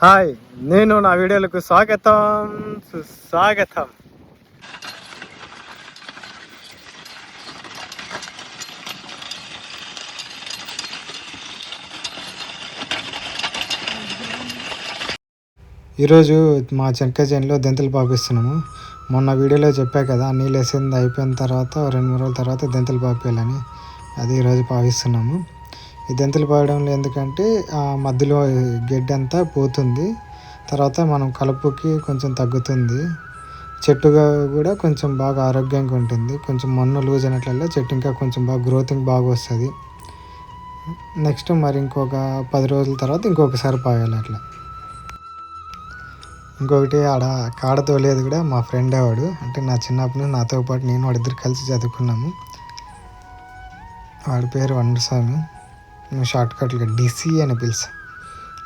Hi, నేను నా వీడియోలకు స్వాగతం సుస్వాగతం. ఈరోజు మా చెనక్కాయ చేనులో దెంతలు పాపిస్తున్నాము. మొన్న వీడియోలో చెప్పా కదా, నీళ్ళు వేసింది అయిపోయిన తర్వాత 2-3 రోజుల తర్వాత దెంతలు పాపేయాలని. అది ఈరోజు పావిస్తున్నాము. ఈ దెంతలు పాయడంలో ఎందుకంటే ఆ మధ్యలో గడ్డి అంతా పోతుంది, తర్వాత మనం కలుపుకి కొంచెం తగ్గుతుంది, చెట్టుగా కూడా కొంచెం బాగా ఆరోగ్యంగా ఉంటుంది. కొంచెం మన్ను లూజ్ అయినట్లల్లో చెట్టు ఇంకా కొంచెం బాగా గ్రోతింగ్ బాగా వస్తుంది. నెక్స్ట్ మరి ఇంకొక 10 రోజుల తర్వాత ఇంకొకసారి పాయాలి అట్లా. ఇంకొకటి ఆడ కాడ తోలేది కూడా మా ఫ్రెండ్ వాడు, అంటే నా చిన్నప్పటి నుంచి నాతో పాటు నేను వాడిద్దరు కలిసి చదువుకున్నాము. వాడి పేరు వండస్వామి, మేము షార్ట్ కట్గా డిసి అని పిలుస్తాం.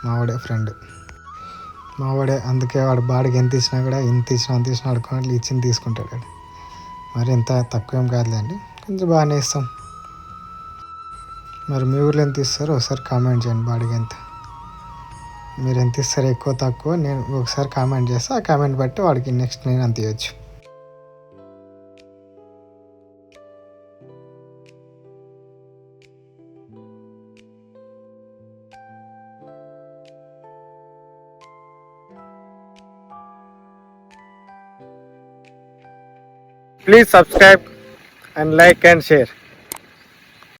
మావాడే ఫ్రెండ్, మావాడే. అందుకే వాడు బాడికి ఎంత ఇచ్చినా కూడా ఇంత ఇచ్చినా అడుకున్నట్లు ఇచ్చింది తీసుకుంటాడు. మరి ఎంత తక్కువ ఏం కాదులేండి, కొంచెం బాగానే ఇస్తాం. మరి మీ ఊర్లో ఎంత ఇస్తారో ఒకసారి కామెంట్ చేయండి. బాడికి ఎంత మీరు ఎంత ఇస్తారు, ఎక్కువ తక్కువ నేను ఒకసారి కామెంట్ చేస్తే ఆ కామెంట్ బట్టి వాడికి నెక్స్ట్ నేను అంత ఇవ్వచ్చు. Please subscribe and like and share.